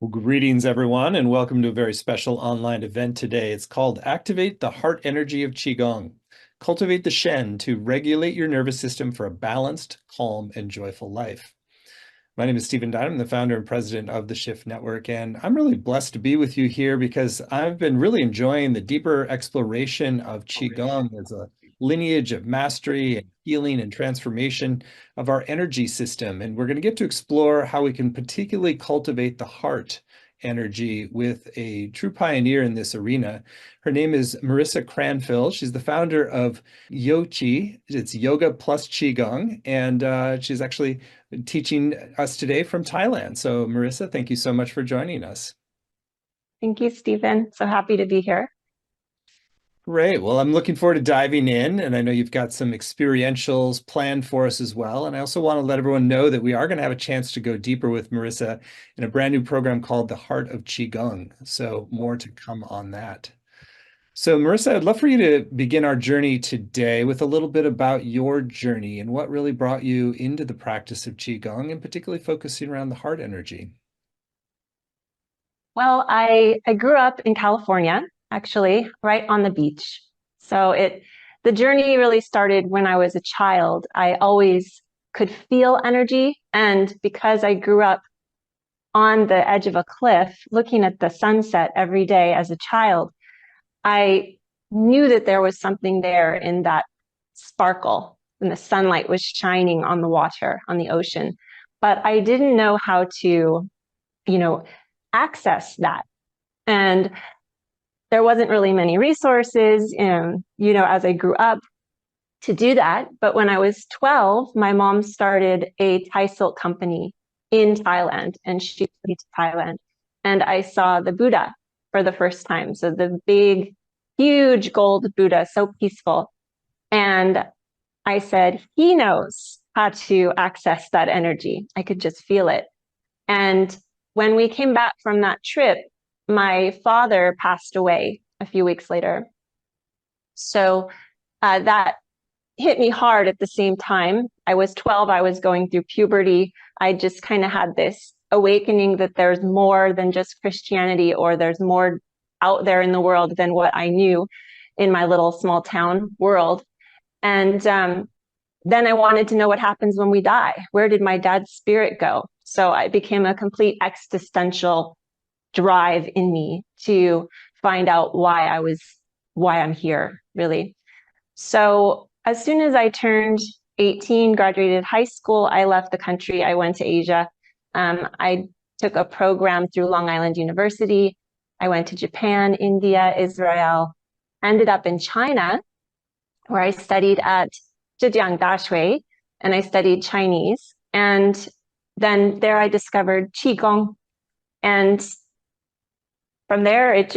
Well, greetings, everyone, and welcome to a very special online event today. It's called Activate the Heart Energy of Qigong. Cultivate the Shen to regulate your nervous system for a balanced, calm, and joyful life. My name is Stephen Dynam, the founder and president of the Shift Network, and I'm really blessed to be with you here because I've been really enjoying the deeper exploration of Qigong as a lineage of mastery and healing and transformation of our energy system. And we're going to get to explore how we can particularly cultivate the heart energy with a true pioneer in this arena. Her name is Marisa Cranfill. She's the founder of Yochi. It's Yoga plus Qigong, and she's actually teaching us today from Thailand. So Marisa, thank you so much for joining us. Thank you, Stephen. So happy to be here. Great. Well, I'm looking forward to diving in, and I know you've got some experientials planned for us as well. And I also want to let everyone know that we are going to have a chance to go deeper with Marisa in a brand new program called The Heart of Qigong. So more to come on that. So Marisa, I'd love for you to begin our journey today with a little bit about your journey and what really brought you into the practice of Qigong, and particularly focusing around the heart energy. Well, I grew up in California, actually, right on the beach. So the journey really started when I was a child. I always could feel energy, and because I grew up on the edge of a cliff, looking at the sunset every day as a child, I knew that there was something there in that sparkle, and the sunlight was shining on the water, on the ocean. But I didn't know how to, you know, access that. And there wasn't really many resources, as I grew up to do that. But when I was 12, my mom started a Thai silk company in Thailand, and she took me to Thailand. And I saw the Buddha for the first time. So the big, huge gold Buddha, so peaceful. And I said, he knows how to access that energy. I could just feel it. And when we came back from that trip, my father passed away a few weeks later. So that hit me hard at the same time. I was 12, I was going through puberty. I just kind of had this awakening that there's more than just Christianity, or there's more out there in the world than what I knew in my little small town world. And then I wanted to know what happens when we die. Where did my dad's spirit go? So it became a complete existential drive in me to find out why I'm here, really. So as soon as I turned 18, graduated high school, I left the country. I went to Asia. I took a program through Long Island University. I went to Japan, India, Israel, ended up in China, where I studied at Zhejiang Daxue, and I studied Chinese. And then there I discovered Qigong. And from there, it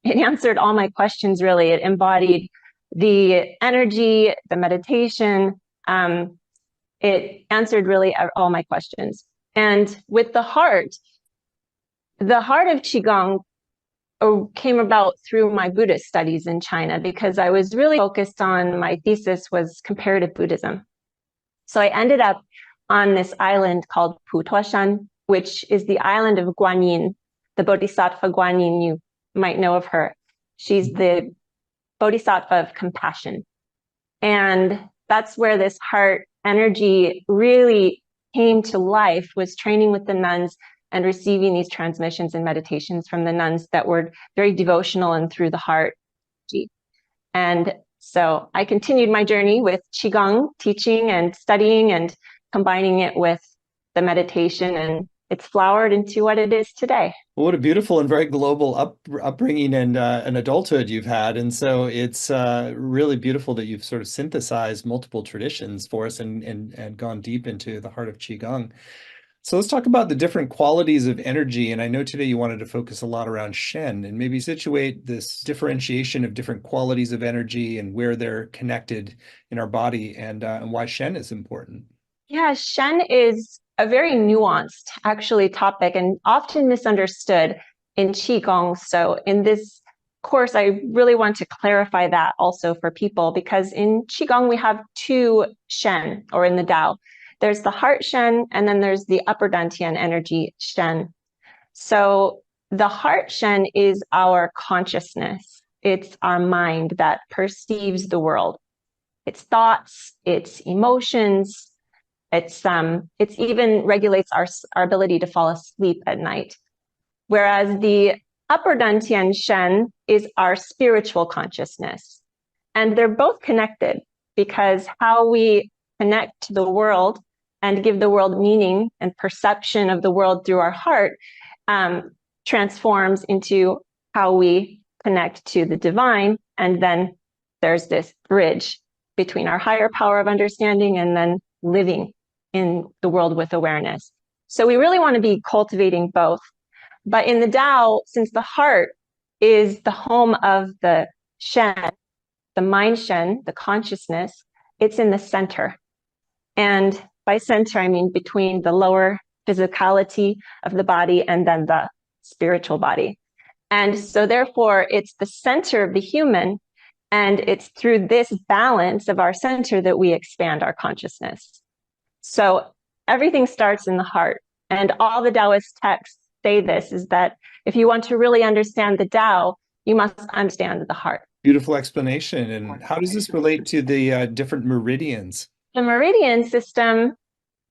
answered all my questions, really. It embodied the energy, the meditation. It answered really all my questions. And with the heart of Qigong came about through my Buddhist studies in China, because I was really focused on, my thesis was comparative Buddhism. So I ended up on this island called Putuoshan, which is the island of Guanyin, the Bodhisattva Guanyin. You might know of her. She's the Bodhisattva of compassion. And that's where this heart energy really came to life, was training with the nuns and receiving these transmissions and meditations from the nuns that were very devotional and through the heart. And so I continued my journey with Qigong, teaching and studying and combining it with the meditation, and it's flowered into what it is today. Well, what a beautiful and very global upbringing and an adulthood you've had. And so it's really beautiful that you've sort of synthesized multiple traditions for us and gone deep into the heart of Qigong. So let's talk about the different qualities of energy. And I know today you wanted to focus a lot around Shen, and maybe situate this differentiation of different qualities of energy and where they're connected in our body, and why Shen is important. Yeah, Shen is a very nuanced, actually, topic, and often misunderstood in Qigong. So in this course, I really want to clarify that also for people, because in Qigong, we have two Shen, or in the Tao. There's the heart Shen, and then there's the upper Dantian energy Shen. So the heart shen is our consciousness. It's our mind that perceives the world. Its thoughts, its emotions, it's even regulates our ability to fall asleep at night. Whereas the upper dantian shen is our spiritual consciousness. And they're both connected because how we connect to the world and give the world meaning and perception of the world through our heart transforms into how we connect to the divine. And then there's this bridge between our higher power of understanding and then living in the world with awareness. So we really want to be cultivating both. But in the Tao, since the heart is the home of the shen, the mind shen, the consciousness, it's in the center. And by center, I mean between the lower physicality of the body and then the spiritual body. And so therefore, it's the center of the human. And it's through this balance of our center that we expand our consciousness. So everything starts in the heart. And all the Taoist texts say this, is that if you want to really understand the Tao, you must understand the heart. Beautiful explanation. And how does this relate to the different meridians? The meridian system,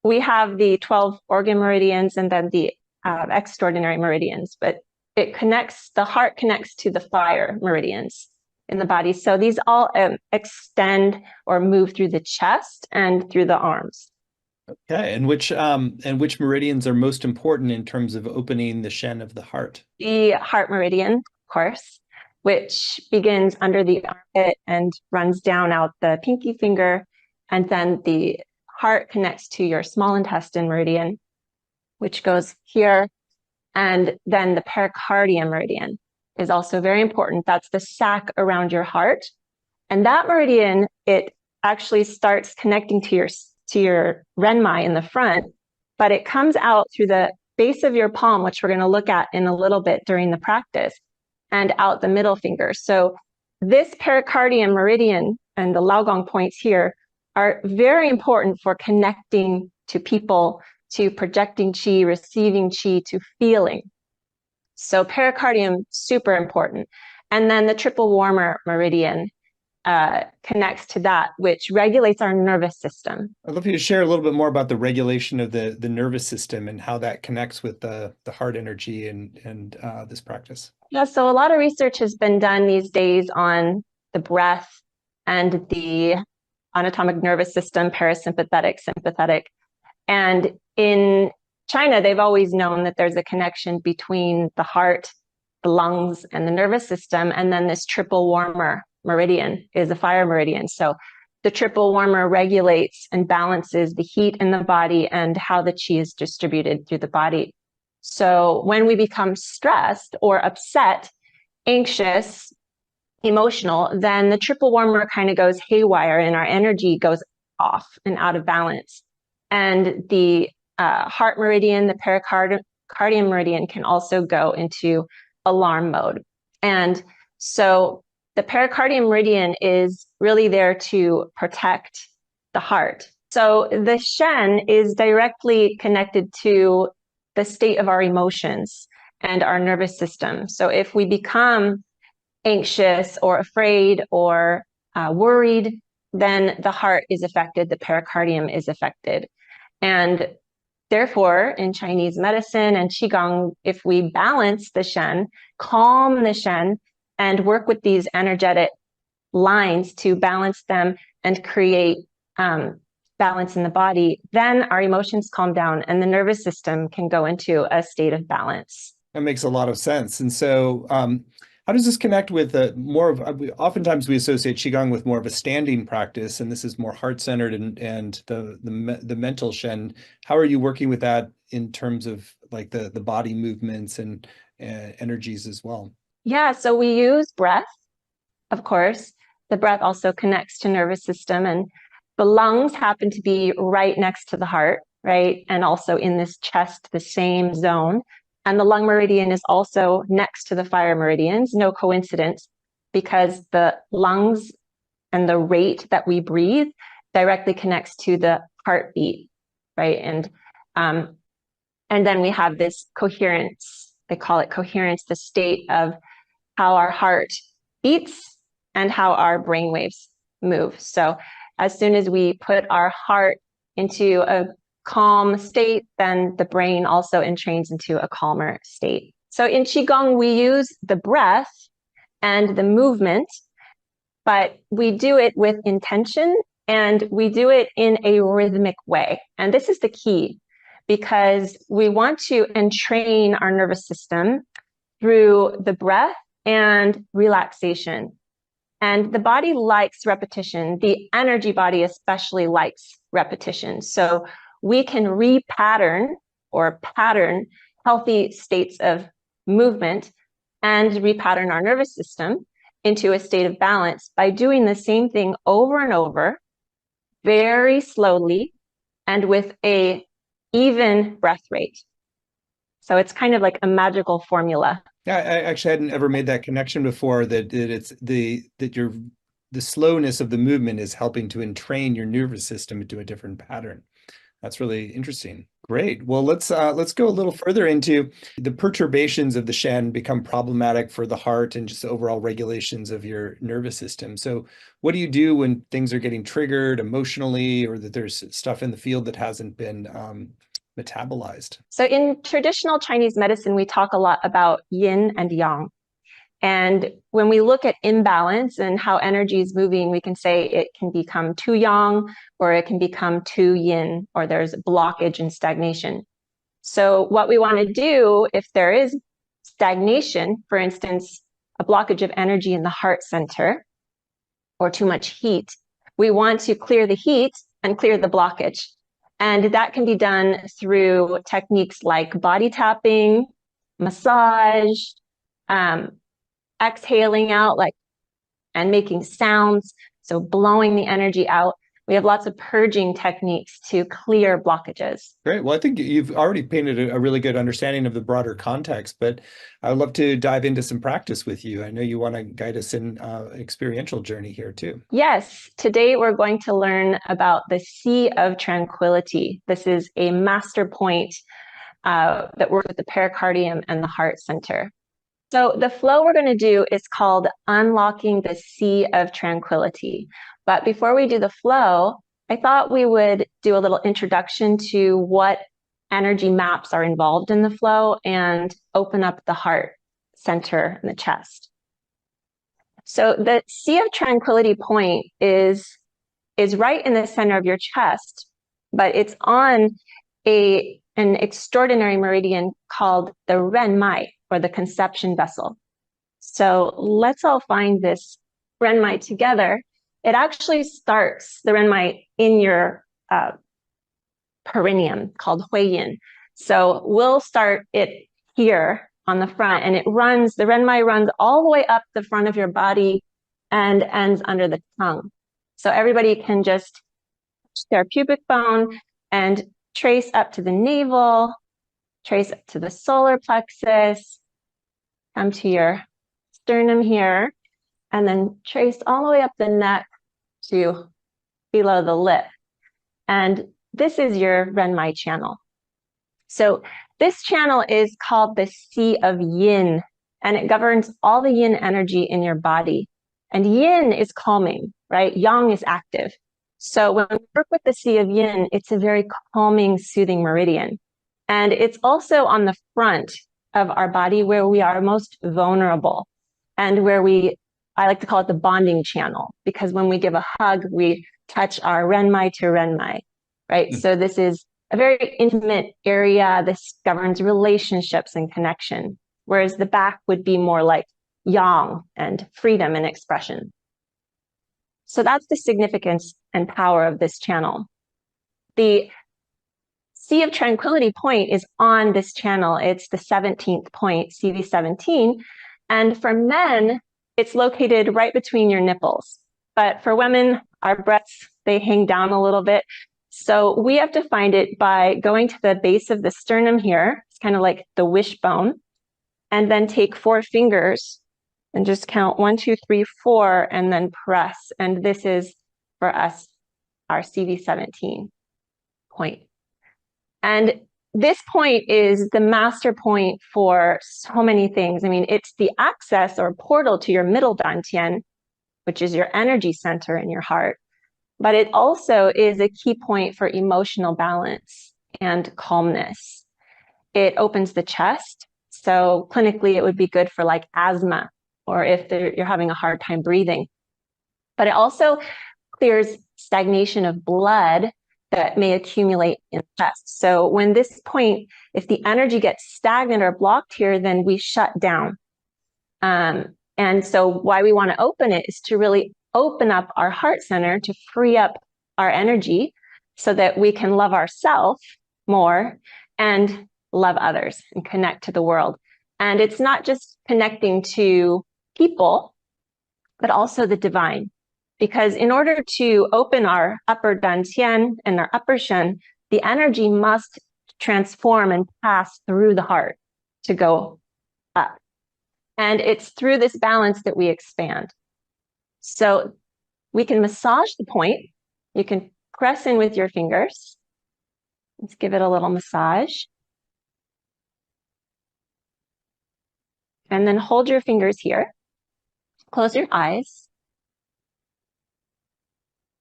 we have the 12 organ meridians and then the extraordinary meridians, but it connects, the heart connects to the fire meridians in the body. So these all extend or move through the chest and through the arms. Okay, and which meridians are most important in terms of opening the shen of the heart? The heart meridian, of course, which begins under the armpit and runs down out the pinky finger. And then the heart connects to your small intestine meridian, which goes here. And then the pericardium meridian is also very important. That's the sac around your heart. And that meridian, it actually starts connecting to your renmai in the front, but it comes out through the base of your palm, which we're going to look at in a little bit during the practice, and out the middle finger. So this pericardium meridian and the Laogong points here are very important for connecting to people, to projecting qi, receiving qi, to feeling. So pericardium, super important. And then the triple warmer meridian connects to that, which regulates our nervous system. I'd love you to share a little bit more about the regulation of the nervous system and how that connects with the heart energy and this practice. Yeah, so a lot of research has been done these days on the breath and the autonomic nervous system, parasympathetic, sympathetic. And in China, they've always known that there's a connection between the heart, the lungs, and the nervous system. And then this triple warmer meridian is a fire meridian. So the triple warmer regulates and balances the heat in the body and how the qi is distributed through the body. So when we become stressed or upset, anxious, emotional, then the triple warmer kind of goes haywire and our energy goes off and out of balance. And the heart meridian, the pericardium meridian can also go into alarm mode. And so the pericardium meridian is really there to protect the heart. So the shen is directly connected to the state of our emotions and our nervous system. So if we become anxious or afraid or worried, then the heart is affected, the pericardium is affected. And therefore, in Chinese medicine and Qigong, if we balance the shen, calm the shen, and work with these energetic lines to balance them and create balance in the body, then our emotions calm down and the nervous system can go into a state of balance. That makes a lot of sense. And so how does this connect with more of, oftentimes we associate Qigong with more of a standing practice, and this is more heart-centered and the mental shen. How are you working with that in terms of like the body movements and energies as well? Yeah, so we use breath, of course. The breath also connects to nervous system, and the lungs happen to be right next to the heart, right? And also in this chest, the same zone. And the lung meridian is also next to the fire meridians, no coincidence, because the lungs and the rate that we breathe directly connects to the heartbeat, right? And then we have this coherence they call it coherence, the state of how our heart beats and how our brain waves move. So as soon as we put our heart into a calm state, then the brain also entrains into a calmer state. So in Qigong, we use the breath and the movement, but we do it with intention and we do it in a rhythmic way. And this is the key, because we want to entrain our nervous system through the breath and relaxation. And the body likes repetition. The energy body especially likes repetition. So we can repattern or pattern healthy states of movement and repattern our nervous system into a state of balance by doing the same thing over and over, very slowly, and with a even breath rate. So it's kind of like a magical formula. Yeah, I actually hadn't ever made that connection before, that it's the slowness of the movement is helping to entrain your nervous system into a different pattern. That's really interesting. Great. Well, let's go a little further into the perturbations of the Shen become problematic for the heart and just the overall regulations of your nervous system. So what do you do when things are getting triggered emotionally, or that there's stuff in the field that hasn't been metabolized? So in traditional Chinese medicine, we talk a lot about yin and yang. And when we look at imbalance and how energy is moving, we can say it can become too yang, or it can become too yin, or there's blockage and stagnation. So what we want to do if there is stagnation, for instance, a blockage of energy in the heart center, or too much heat, we want to clear the heat and clear the blockage. And that can be done through techniques like body tapping, massage, exhaling out, like, and making sounds, so blowing the energy out. We have lots of purging techniques to clear blockages. Great. Well, I think you've already painted a really good understanding of the broader context, but I would love to dive into some practice with you. I know you want to guide us in an experiential journey here too. Yes. Today we're going to learn about the Sea of Tranquility. This is a master point that works with the pericardium and the heart center. So the flow we're going to do is called Unlocking the Sea of Tranquility. But before we do the flow, I thought we would do a little introduction to what energy maps are involved in the flow and open up the heart center and the chest. So the Sea of Tranquility point is right in the center of your chest, but it's on an extraordinary meridian called the renmai, or the conception vessel. So let's all find this renmai together. It actually starts, the renmai, in your perineum, called huiyin. So we'll start it here on the front, and the renmai runs all the way up the front of your body and ends under the tongue. So everybody can just touch their pubic bone and trace up to the navel, trace up to the solar plexus, come to your sternum here, and then trace all the way up the neck to below the lip. And this is your renmai channel. So this channel is called the Sea of Yin, and it governs all the yin energy in your body. And yin is calming, right? Yang is active. So when we work with the Sea of Yin, it's a very calming, soothing meridian. And it's also on the front of our body where we are most vulnerable, and where I like to call it the bonding channel, because when we give a hug, we touch our renmai to renmai, right? So this is a very intimate area. This governs relationships and connection, whereas the back would be more like yang and freedom and expression. So that's the significance and power of this channel. The Sea of Tranquility point is on this channel. It's the 17th point, CV17. And for men, it's located right between your nipples. But for women, our breasts, they hang down a little bit. So we have to find it by going to the base of the sternum here. It's kind of like the wishbone. And then take 4 fingers and just count 1, 2, 3, 4, and then press. And this is, for us, our CV17 point. And this point is the master point for so many things. I mean, it's the access or portal to your middle dantian, which is your energy center in your heart. But it also is a key point for emotional balance and calmness. It opens the chest. So clinically, it would be good for like asthma or if you're having a hard time breathing. But it also clears stagnation of blood that may accumulate in the chest. So when this point, if the energy gets stagnant or blocked here, then we shut down. And so why we want to open it is to really open up our heart center to free up our energy so that we can love ourselves more and love others and connect to the world. And it's not just connecting to people, but also the divine. Because in order to open our upper dantian and our upper shen, the energy must transform and pass through the heart to go up. And it's through this balance that we expand. So we can massage the point. You can press in with your fingers. Let's give it a little massage. And then hold your fingers here. Close your eyes.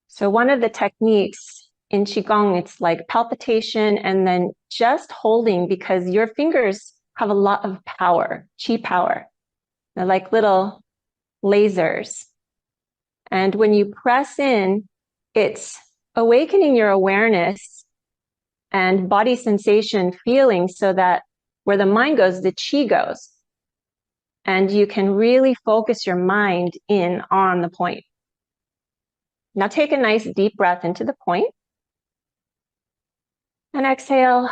So one of the techniques in Qigong, it's like palpitation and then just holding because your fingers have a lot of power, Qi power. They're like little lasers. And when you press in, it's awakening your awareness and body sensation feeling so that where the mind goes, the Qi goes. And you can really focus your mind in on the point. Now take a nice deep breath into the point and exhale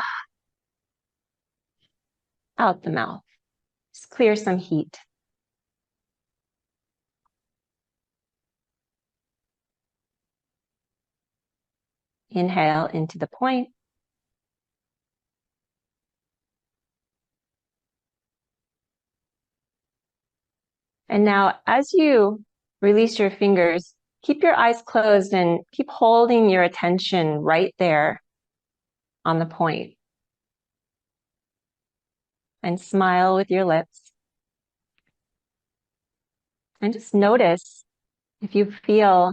out the mouth. Just clear some heat. Inhale into the point. And now as you release your fingers, keep your eyes closed and keep holding your attention right there on the point. And smile with your lips. And just notice if you feel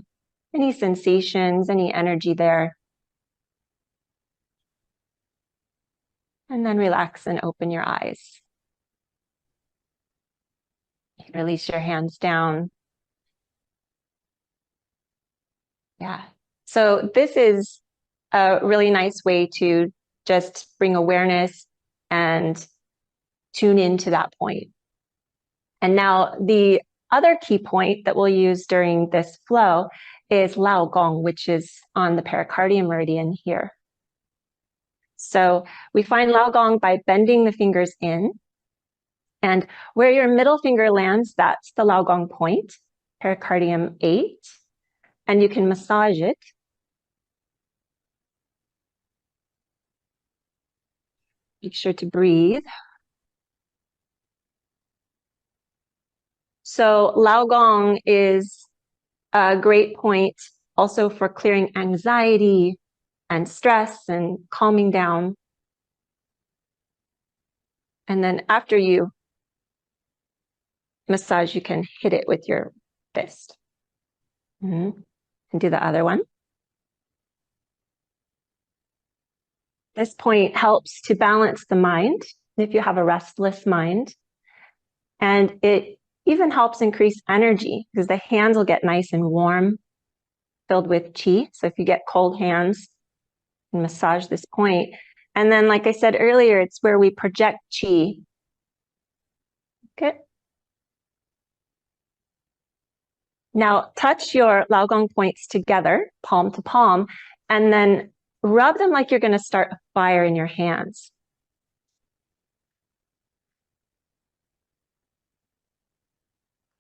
any sensations, any energy there. And then relax and open your eyes. Release your hands down. Yeah. So this is a really nice way to just bring awareness and tune into that point. And now the other key point that we'll use during this flow is Lao Gong, which is on the pericardium meridian here. So we find Lao Gong by bending the fingers in. And where your middle finger lands, that's the Lao Gong point, pericardium 8. And you can massage it. Make sure to breathe. So Lao Gong is a great point also for clearing anxiety and stress and calming down. And then after you massage, you can hit it with your fist. And do the other one. This point helps to balance the mind if you have a restless mind. And it even helps increase energy because the hands will get nice and warm, filled with qi. So if you get cold hands, massage this point. And then, like I said earlier, it's where we project qi. Okay. Now touch your Lao Gong points together, palm to palm, and then rub them like you're going to start a fire in your hands.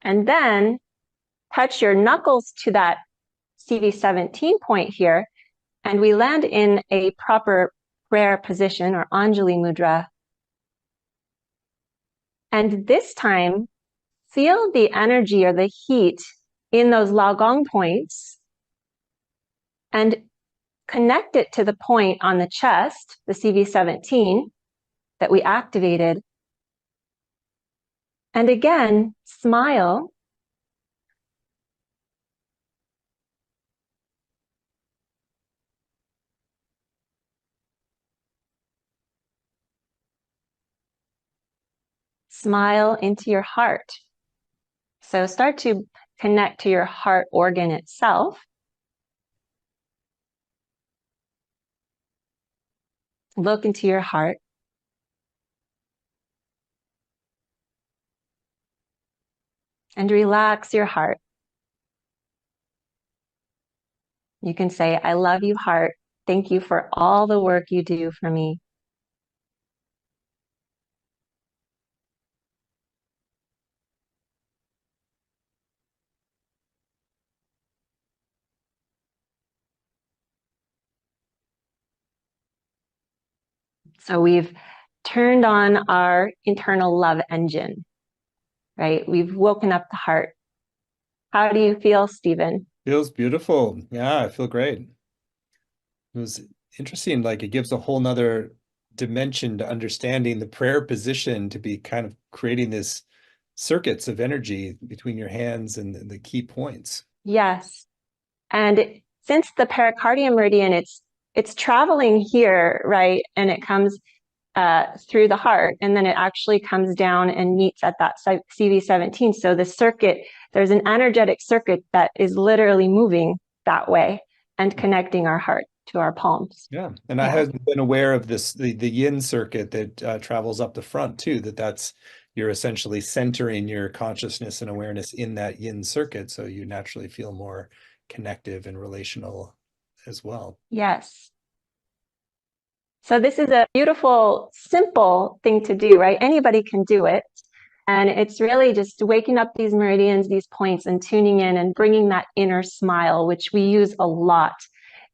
And then touch your knuckles to that CV17 point here, and we land in a proper prayer position or Anjali Mudra. And this time, feel the energy or the heat in those Lao Gong points and connect it to the point on the chest, the CV17, that we activated. And again, smile. Smile into your heart. So start to connect to your heart organ itself. Look into your heart. And relax your heart. You can say, I love you, heart. Thank you for all the work you do for me. So we've turned on our internal love engine, right? We've woken up the heart. How do you feel, Stephen? Feels beautiful. Yeah, I feel great. It was interesting. Like it gives a whole nother dimension to understanding the prayer position, to be kind of creating this circuits of energy between your hands and the key points. Yes. And since the pericardium meridian, it's traveling here, right? And it comes through the heart, and then it actually comes down and meets at that CV17. So the circuit, there's an energetic circuit that is literally moving that way and connecting our heart to our palms. Yeah, and I hadn't been aware of this, the yin circuit that travels up the front too, that's you're essentially centering your consciousness and awareness in that yin circuit, so you naturally feel more connective and relational as well. Yes. So this is a beautiful, simple thing to do, right? Anybody can do it. And it's really just waking up these meridians, these points, and tuning in and bringing that inner smile, which we use a lot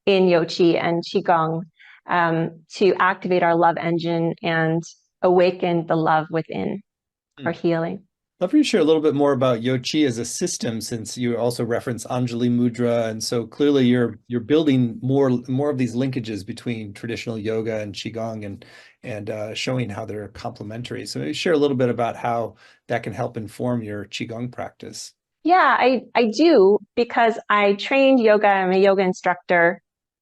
in Yochi and Qigong, to activate our love engine and awaken the love within for healing. I'd love for you to share a little bit more about Yochi as a system, since you also reference Anjali Mudra, and so clearly you're building more of these linkages between traditional yoga and Qigong, and showing how they're complementary. So maybe share a little bit about how that can help inform your Qigong practice. Yeah, I do, because I trained yoga. I'm a yoga instructor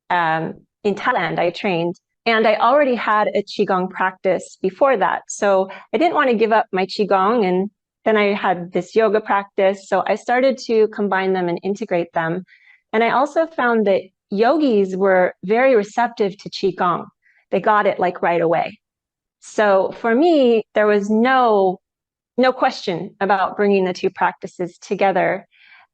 in Thailand. I trained, and I already had a Qigong practice before that. So I didn't want to give up my Qigong, and then I had this yoga practice. So I started to combine them and integrate them. And I also found that yogis were very receptive to Qigong. They got it like right away. So for me, there was no question about bringing the two practices together.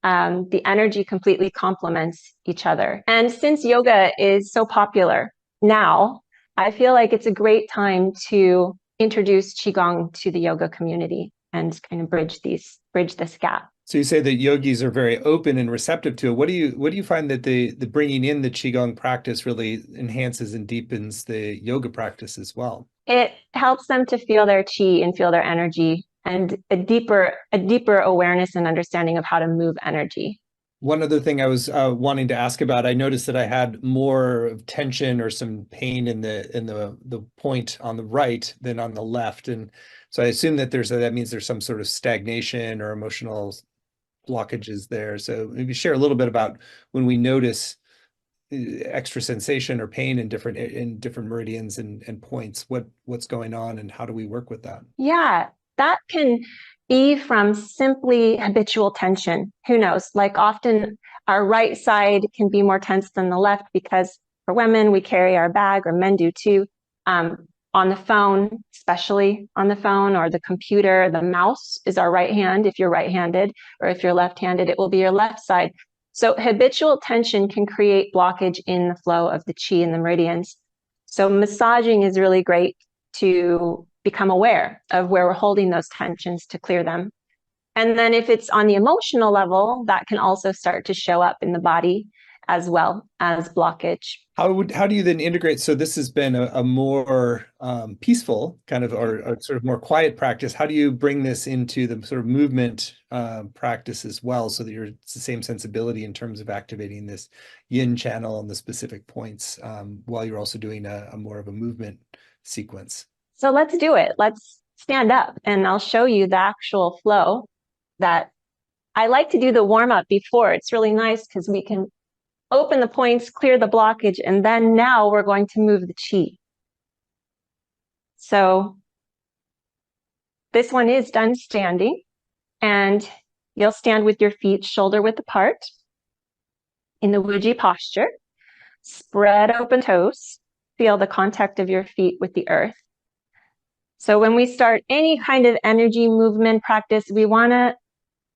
The energy completely complements each other. And since yoga is so popular now, I feel like it's a great time to introduce Qigong to the yoga community and kind of bridge this gap. So you say that yogis are very open and receptive to it. What do you find that the bringing in the Qigong practice really enhances and deepens the yoga practice as well? It helps them to feel their qi and feel their energy, and a deeper awareness and understanding of how to move energy. One other thing I was wanting to ask about, I noticed that I had more of tension or some pain in the point on the right than on the left, and so I assume that that means there's some sort of stagnation or emotional blockages there. So maybe share a little bit about when we notice extra sensation or pain in different meridians and points, what's going on and how do we work with that? Yeah, that can be from simply habitual tension. Who knows? Like often our right side can be more tense than the left, because for women, we carry our bag, or men do too. On the phone, especially on the phone or the computer, the mouse is our right hand if you're right-handed, or if you're left-handed, it will be your left side. So habitual tension can create blockage in the flow of the qi and the meridians. So massaging is really great to become aware of where we're holding those tensions to clear them. And then if it's on the emotional level, that can also start to show up in the body. as well as blockage. How do you then integrate? So this has been a more peaceful kind of or sort of more quiet practice. How do you bring this into the sort of movement practice as well, so that it's the same sensibility in terms of activating this yin channel and the specific points while you're also doing a more of a movement sequence? So let's do it. Let's stand up and I'll show you the actual flow that I like to do the warm up before. It's really nice because we can open the points, clear the blockage, and then now we're going to move the chi. So this one is done standing, and you'll stand with your feet shoulder width apart in the Wuji posture. Spread open toes. Feel the contact of your feet with the earth. So when we start any kind of energy movement practice, we want to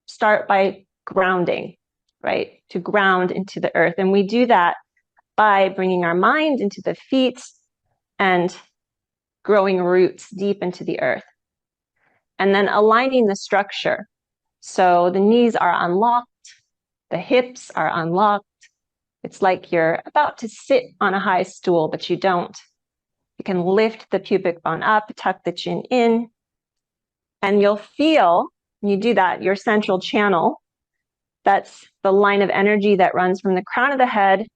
start by grounding, right? To ground into the earth. And we do that by bringing our mind into the feet and growing roots deep into the earth. And then aligning the structure. So the knees are unlocked, the hips are unlocked. It's like you're about to sit on a high stool, but you don't. You can lift the pubic bone up, tuck the chin in, and you'll feel, when you do that, your central channel, that's the line of energy that runs from the crown of the head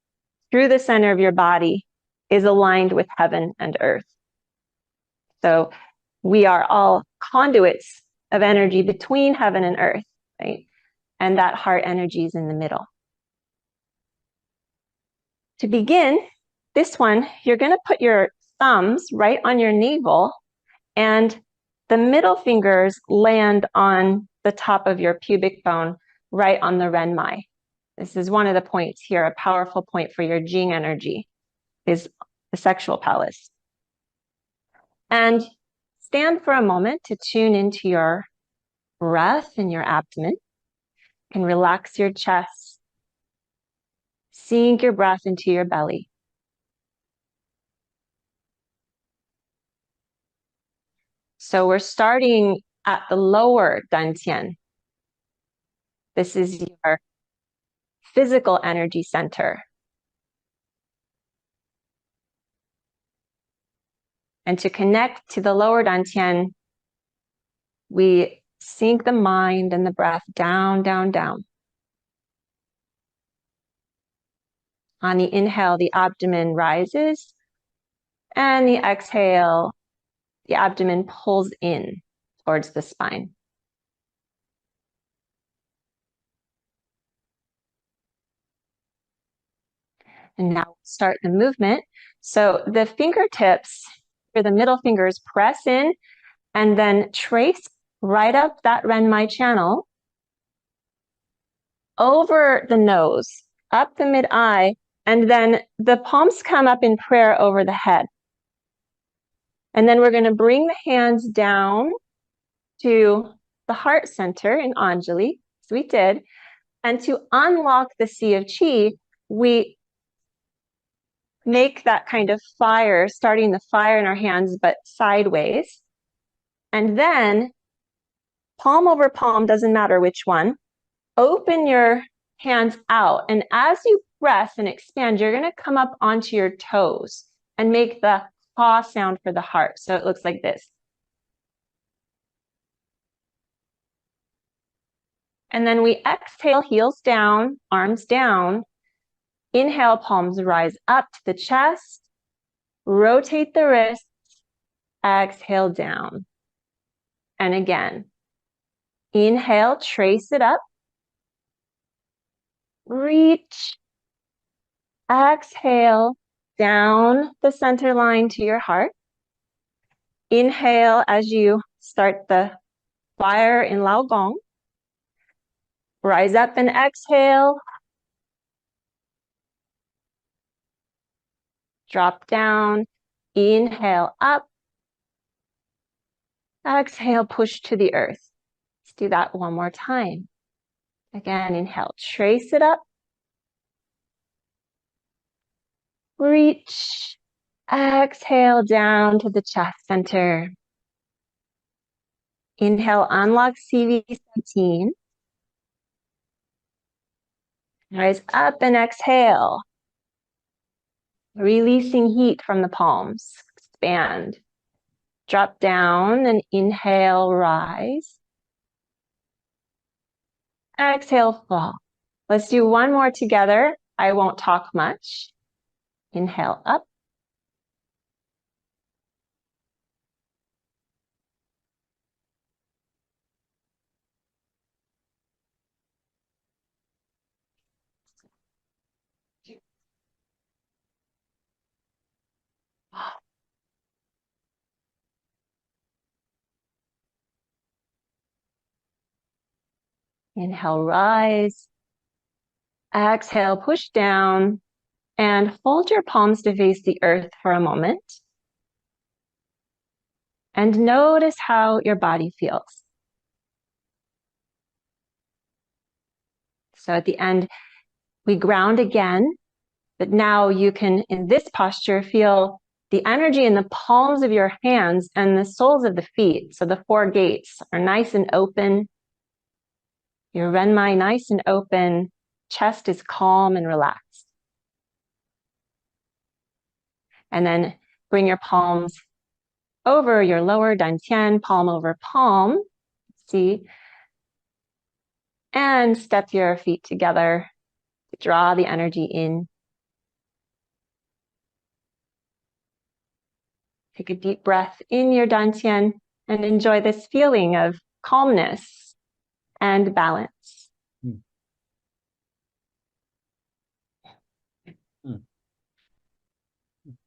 through the center of your body, is aligned with heaven and earth. So we are all conduits of energy between heaven and earth, right? And that heart energy is in the middle. To begin, this one, you're going to put your thumbs right on your navel, and the middle fingers land on the top of your pubic bone, right on the renmai. This is one of the points here, a powerful point for your Jing energy, is the sexual palace. And stand for a moment to tune into your breath in your abdomen. You can relax your chest. Sink your breath into your belly. So we're starting at the lower dantian. This is your physical energy center. And to connect to the lower dantian, we sink the mind and the breath down, down, down. On the inhale, the abdomen rises, and the exhale, the abdomen pulls in towards the spine. And now start the movement. So the fingertips, or the middle fingers, press in and then trace right up that renmai channel, over the nose, up the mid-eye, and then the palms come up in prayer over the head. And then we're going to bring the hands down to the heart center in Anjali, as we did. And to unlock the sea of chi, we make that kind of fire, starting the fire in our hands, but sideways. And then palm over palm, doesn't matter which one, open your hands out. And as you press and expand, you're going to come up onto your toes and make the ha sound for the heart. So it looks like this. And then we exhale, heels down, arms down. Inhale, palms rise up to the chest. Rotate the wrists. Exhale down. And again. Inhale, trace it up. Reach. Exhale, down the center line to your heart. Inhale as you start the fire in Lao Gong. Rise up and exhale. Drop down. Inhale up. Exhale, push to the earth. Let's do that one more time. Again, inhale, trace it up. Reach. Exhale down to the chest center. Inhale, unlock CV17. Rise up and exhale. Releasing heat from the palms. Expand. Drop down and inhale, rise. Exhale, fall. Let's do one more together. I won't talk much. Inhale up. Inhale, rise. Exhale, push down and fold your palms to face the earth for a moment. And notice how your body feels. So at the end, we ground again, but now you can, in this posture, feel the energy in the palms of your hands and the soles of the feet. So the four gates are nice and open. Your renmai nice and open. Chest is calm and relaxed. And then bring your palms over your lower dantian, palm over palm. See? And step your feet together to draw the energy in. Take a deep breath in your dantian and enjoy this feeling of calmness and balance.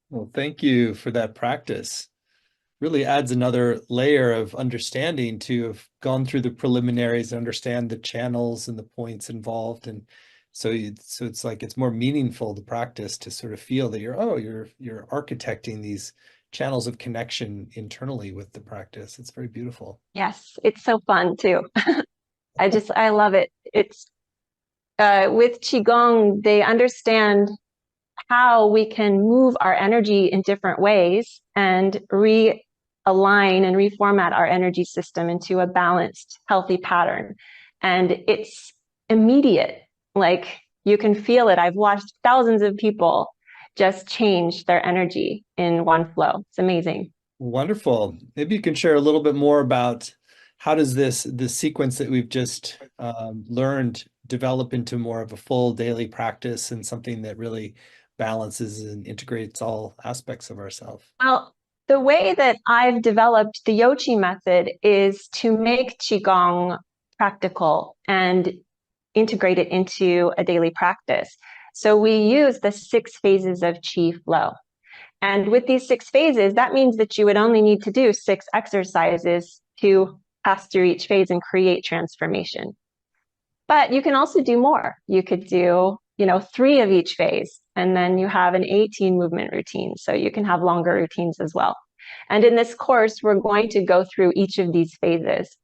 Well, thank you for that practice. Really adds another layer of understanding to have gone through the preliminaries, understand the channels and the points involved. And so it's like it's more meaningful, the practice, to sort of feel that you're architecting these channels of connection internally with the practice. It's very beautiful. Yes, it's so fun too. I love it. It's with Qigong, they understand how we can move our energy in different ways and realign and reformat our energy system into a balanced, healthy pattern. And it's immediate. Like you can feel it. I've watched thousands of people just change their energy in one flow. It's amazing. Wonderful. Maybe you can share a little bit more about how does the sequence that we've just learned develop into more of a full daily practice and something that really balances and integrates all aspects of ourselves? Well, the way that I've developed the Yochi method is to make Qigong practical and integrate it into a daily practice. So we use the 6 phases of Qi flow. And with these 6 phases, that means that you would only need to do 6 exercises to pass through each phase and create transformation. But you can also do more. You could do, 3 of each phase, and then you have an 18 movement routine. So you can have longer routines as well. And in this course, we're going to go through each of these phases.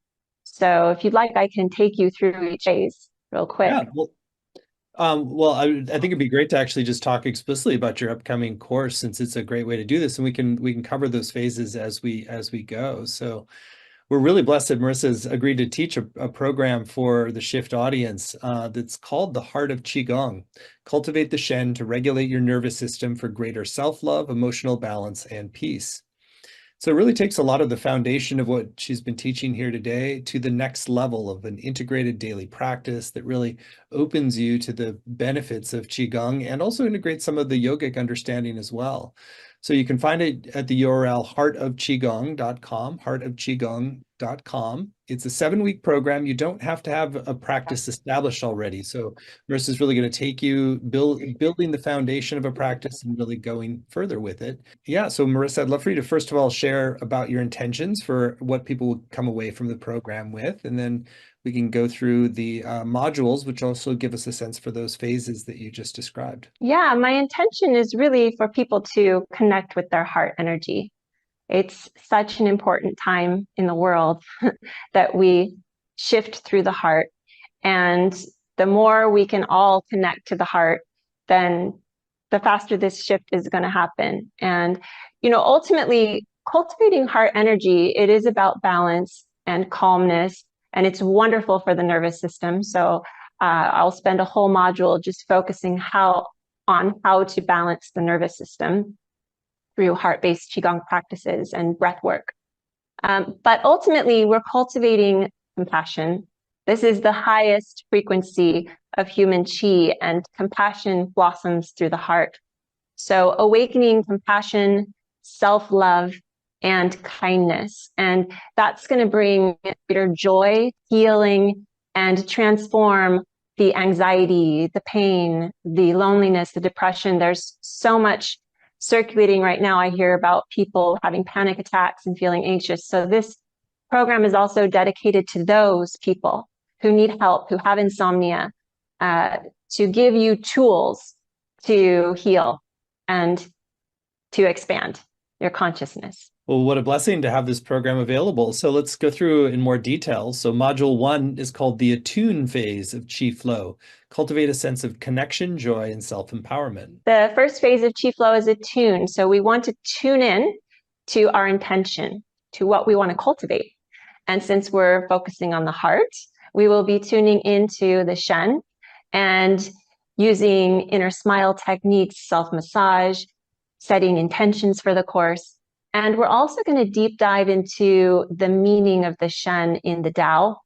So if you'd like, I can take you through each phase real quick. Yeah, well, I think it'd be great to actually just talk explicitly about your upcoming course, since it's a great way to do this, and we can cover those phases as we go. So we're really blessed that Marisa's agreed to teach a program for the Shift audience that's called The Heart of Qigong. Cultivate the Shen to regulate your nervous system for greater self-love, emotional balance, and peace. So it really takes a lot of the foundation of what she's been teaching here today to the next level of an integrated daily practice that really opens you to the benefits of Qigong and also integrates some of the yogic understanding as well. So you can find it at the URL heartofqigong.com, heartofqigong.com. It's a 7-week program. You don't have to have a practice established already. So Marisa's really going to take you building the foundation of a practice and really going further with it. Yeah, so Marisa, I'd love for you to first of all share about your intentions for what people will come away from the program with, and then we can go through the modules, which also give us a sense for those phases that you just described. Yeah, my intention is really for people to connect with their heart energy. It's such an important time in the world that we shift through the heart. And the more we can all connect to the heart, then the faster this shift is going to happen. And, ultimately, cultivating heart energy, it is about balance and calmness, and it's wonderful for the nervous system. So I'll spend a whole module just focusing on how to balance the nervous system through heart-based Qigong practices and breath work. But ultimately, we're cultivating compassion. This is the highest frequency of human qi, and compassion blossoms through the heart. So awakening compassion, self-love, and kindness. And that's going to bring greater joy, healing, and transform the anxiety, the pain, the loneliness, the depression. There's so much circulating right now. I hear about people having panic attacks and feeling anxious. So this program is also dedicated to those people who need help, who have insomnia, to give you tools to heal and to expand your consciousness. Well, what a blessing to have this program available. So let's go through in more detail. So module 1 is called the attune phase of Qi flow. Cultivate a sense of connection, joy, and self-empowerment. The first phase of Qi flow is attune. So we want to tune in to our intention, to what we want to cultivate. And since we're focusing on the heart, we will be tuning into the shen and using inner smile techniques, self-massage, setting intentions for the course. And we're also going to deep dive into the meaning of the shen in the Tao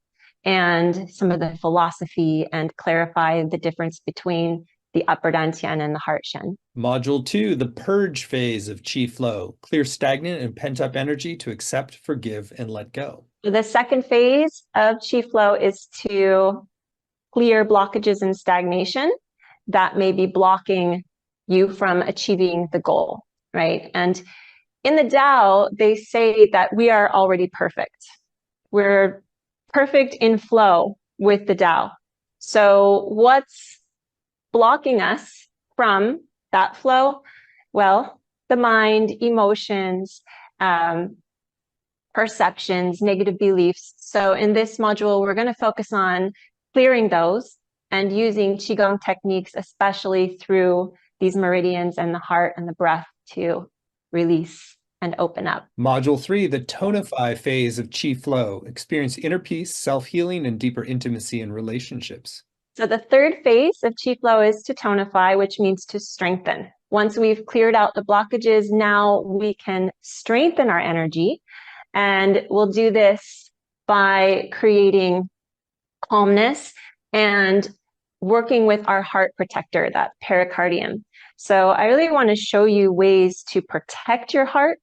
and some of the philosophy and clarify the difference between the upper dantian and the heart shen. Module 2, the purge phase of Qi flow. Clear stagnant and pent-up energy to accept, forgive, and let go. The second phase of Qi flow is to clear blockages and stagnation that may be blocking you from achieving the goal, right? And in the Tao, they say that we are already perfect. We're perfect in flow with the Tao. So what's blocking us from that flow? Well, the mind, emotions, perceptions, negative beliefs. So in this module, we're going to focus on clearing those and using Qigong techniques, especially through these meridians and the heart and the breath, to release and open up. Module 3, the tonify phase of Qi flow. Experience inner peace, self-healing, and deeper intimacy in relationships. So the third phase of Qi flow is to tonify, which means to strengthen. Once we've cleared out the blockages, now we can strengthen our energy. And we'll do this by creating calmness and working with our heart protector, that pericardium. So I really want to show you ways to protect your heart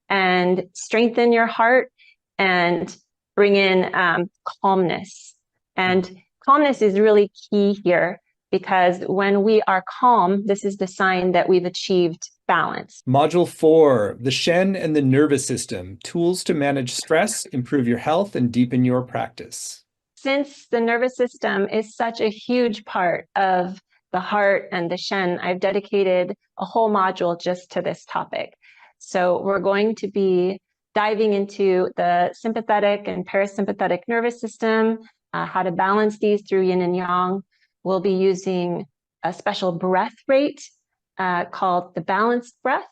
and strengthen your heart and bring in calmness. And calmness is really key here, because when we are calm, this is the sign that we've achieved balance. Module 4, the shen and the nervous system. Tools to manage stress, improve your health, and deepen your practice. Since the nervous system is such a huge part of the heart and the shen, I've dedicated a whole module just to this topic. So we're going to be diving into the sympathetic and parasympathetic nervous system, how to balance these through yin and yang. We'll be using a special breath rate called the balanced breath,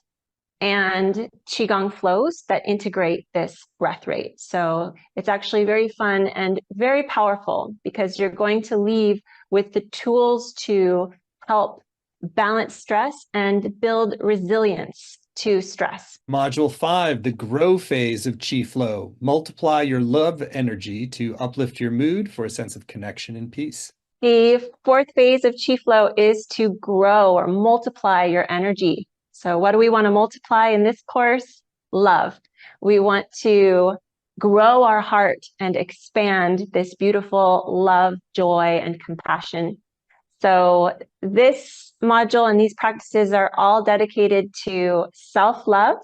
and Qigong flows that integrate this breath rate. So it's actually very fun and very powerful, because you're going to leave with the tools to help balance stress and build resilience to stress. Module 5, the grow phase of Qi flow. Multiply your love energy to uplift your mood for a sense of connection and peace. The fourth phase of Qi flow is to grow or multiply your energy. So what do we want to multiply in this course? Love. We want to grow our heart and expand this beautiful love, joy, and compassion. So this module and these practices are all dedicated to self-love,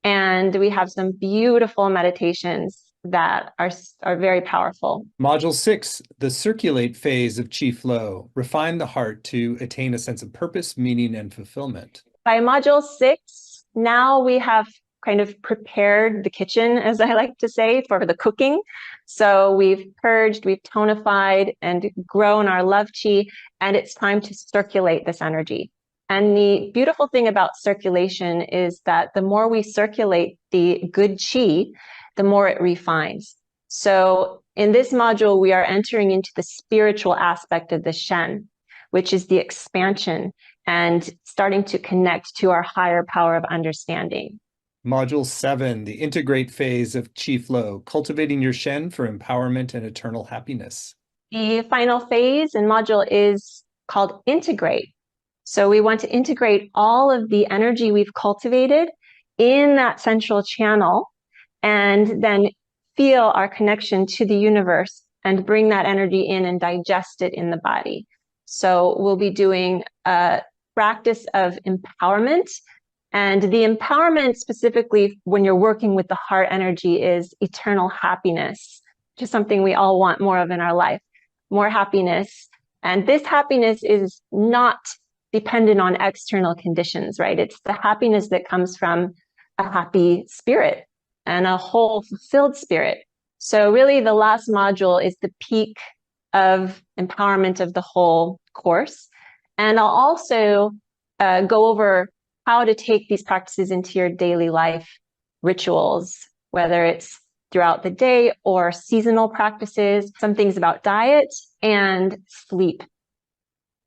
and we have some beautiful meditations that are very powerful. Module 6, the circulate phase of Qi flow. Refine the heart to attain a sense of purpose, meaning, and fulfillment. By module 6, now we have kind of prepared the kitchen, as I like to say, for the cooking. So we've purged, we've tonified, and grown our love qi, and it's time to circulate this energy. And the beautiful thing about circulation is that the more we circulate the good qi, the more it refines. So In this module, we are entering into the spiritual aspect of the shen, which is the expansion and starting to connect to our higher power of understanding. Module 7, the integrate phase of Qi Flow, cultivating your Shen for empowerment and eternal happiness. The final phase in module is called integrate. So we want to integrate all of the energy we've cultivated in that central channel and then feel our connection to the universe and bring that energy in and digest it in the body. So we'll be doing a practice of empowerment. And the empowerment specifically when you're working with the heart energy is eternal happiness, which is something we all want more of in our life, more happiness. And this happiness is not dependent on external conditions, right? It's the happiness that comes from a happy spirit and a whole fulfilled spirit. So really the last module is the peak of empowerment of the whole course. And I'll also go over how to take these practices into your daily life rituals, whether it's throughout the day or seasonal practices, some things about diet and sleep,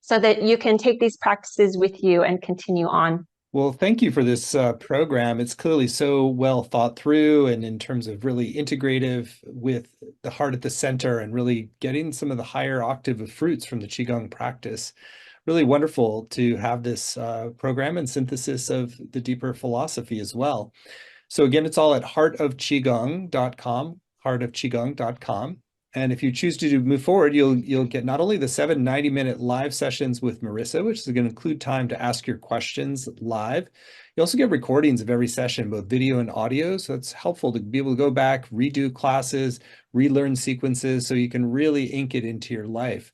so that you can take these practices with you and continue on. Well, thank you for this program. It's clearly so well thought through and in terms of really integrative with the heart at the center and really getting some of the higher octave of fruits from the Qigong practice. Really wonderful to have this program and synthesis of the deeper philosophy as well. So again, it's all at heartofqigong.com, heartofqigong.com. And if you choose to move forward, you'll get not only the 7 90-minute live sessions with Marisa, which is going to include time to ask your questions live. You also get recordings of every session, both video and audio. So it's helpful to be able to go back, redo classes, relearn sequences, so you can really ink it into your life.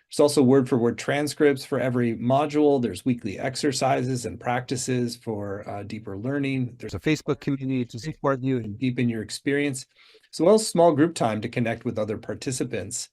There's also word-for-word transcripts for every module. There's weekly exercises and practices for deeper learning. There's a Facebook community to support you and deepen your experience, as well as small group time to connect with other participants.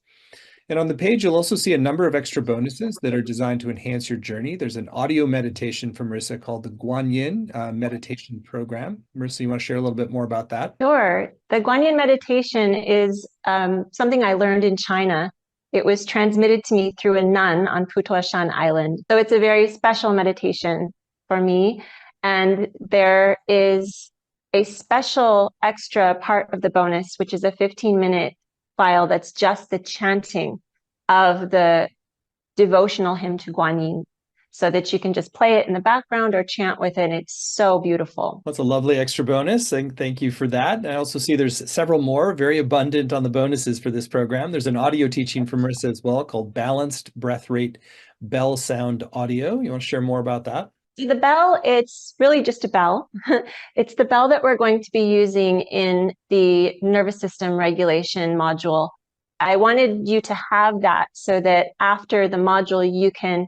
And on the page, you'll also see a number of extra bonuses that are designed to enhance your journey. There's an audio meditation from Marisa called the Guanyin meditation program. Marisa, you want to share a little bit more about that? Sure. The Guanyin meditation is something I learned in China. It was transmitted to me through a nun on Putuoshan Island. So it's a very special meditation for me. And there is a special extra part of the bonus, which is a 15-minute file that's just the chanting of the devotional hymn to Guanyin, so that you can just play it in the background or chant with it. It's so beautiful. That's a lovely extra bonus. Thank you for that. I also see there's several more, very abundant on the bonuses for this program. There's an audio teaching from Marisa as well called Balanced Breath Rate Bell Sound Audio. You want to share more about that? The bell, it's really just a bell. It's the bell that we're going to be using in the nervous system regulation module. I wanted you to have that so that after the module, you can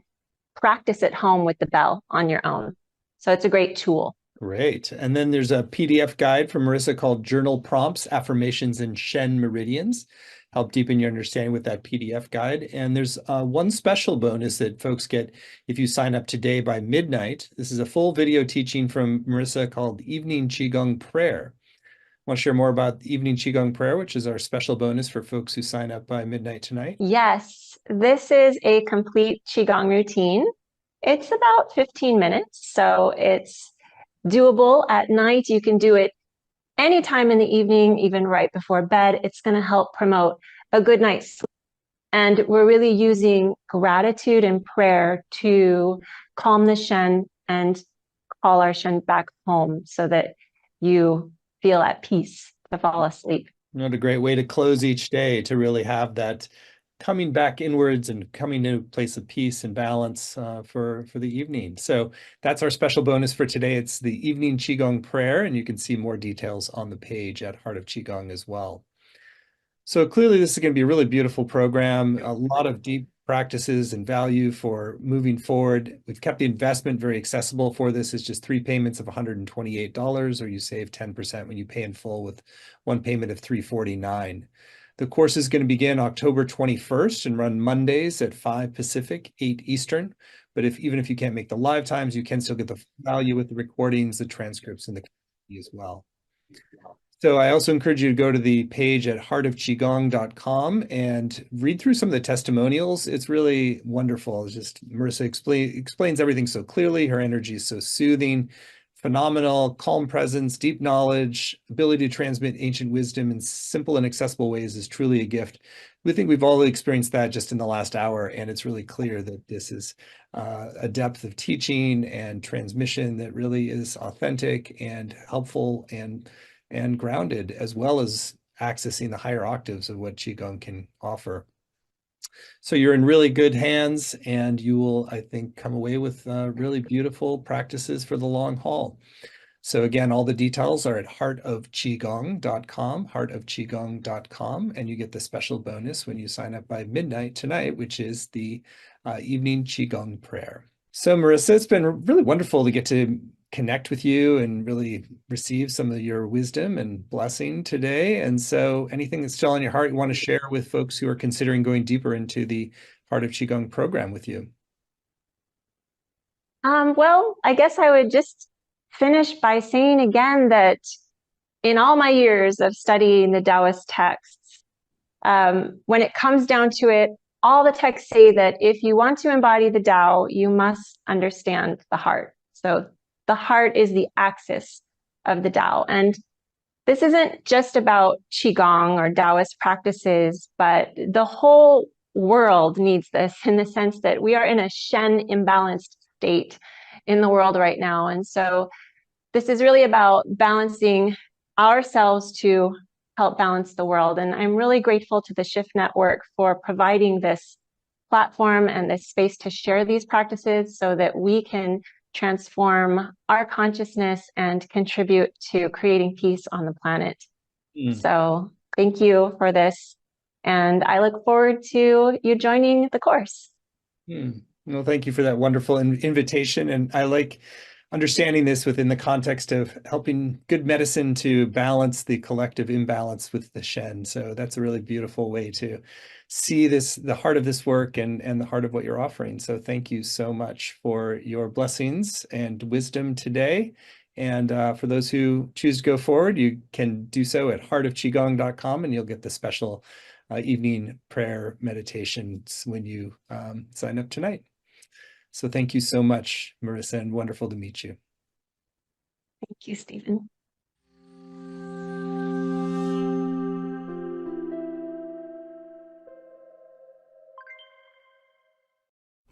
practice at home with the bell on your own. So it's a great tool. Great. And then there's a PDF guide from Marisa called Journal Prompts, Affirmations, and Shen Meridians. Help deepen your understanding with that PDF guide. And there's one special bonus that folks get if you sign up today by midnight. This is a full video teaching from Marisa called Evening Qigong Prayer. Want to share more about Evening Qigong Prayer, which is our special bonus for folks who sign up by midnight tonight? Yes, this is a complete Qigong routine. It's about 15 minutes, so it's doable at night. You can do it anytime in the evening, even right before bed. It's going to help promote a good night's sleep. And we're really using gratitude and prayer to calm the shen and call our shen back home so that you feel at peace to fall asleep. What a great way to close each day, to really have that coming back inwards and coming to a place of peace and balance for the evening. So that's our special bonus for today. It's the Evening Qigong Prayer, and you can see more details on the page at Heart of Qigong as well. So clearly this is going to be a really beautiful program, a lot of deep practices and value for moving forward. We've kept the investment very accessible for this. It's just 3 payments of $128, or you save 10% when you pay in full with one payment of $349. The course is going to begin October 21st and run Mondays at 5 Pacific, 8 Eastern. But even if you can't make the live times, you can still get the value with the recordings, the transcripts, and the as well. So I also encourage you to go to the page at heartofqigong.com and read through some of the testimonials. It's really wonderful. It's just Marisa explains everything so clearly. Her energy is so soothing, phenomenal, calm presence, deep knowledge, ability to transmit ancient wisdom in simple and accessible ways is truly a gift. We think we've all experienced that just in the last hour, and it's really clear that this is a depth of teaching and transmission that really is authentic and helpful and grounded, as well as accessing the higher octaves of what Qigong can offer. So you're in really good hands, and you will, I think, come away with really beautiful practices for the long haul. So again, all the details are at heartofqigong.com, and you get the special bonus when you sign up by midnight tonight, which is the evening Qigong prayer. So Marisa, it's been really wonderful to get to connect with you and really receive some of your wisdom and blessing today. And so anything that's still on your heart you want to share with folks who are considering going deeper into the Heart of Qigong program with you? Well, I guess I would just finish by saying again that in all my years of studying the Taoist texts, when it comes down to it, all the texts say that if you want to embody the Tao, you must understand the heart. So the heart is the axis of the Tao. And this isn't just about Qigong or Taoist practices, but the whole world needs this in the sense that we are in a shen imbalanced state in the world right now. And so this is really about balancing ourselves to help balance the world. And I'm really grateful to the Shift Network for providing this platform and this space to share these practices so that we can transform our consciousness and contribute to creating peace on the planet. So thank you for this. And I look forward to you joining the course. Well, thank you for that wonderful invitation. And I like understanding this within the context of helping good medicine to balance the collective imbalance with the Shen. So that's a really beautiful way to see this, the heart of this work and the heart of what you're offering. So thank you so much for your blessings and wisdom today. And for those who choose to go forward, you can do so at heartofqigong.com, and you'll get the special evening prayer meditations when you sign up tonight. So thank you so much, Marisa, and wonderful to meet you. Thank you, Stephen.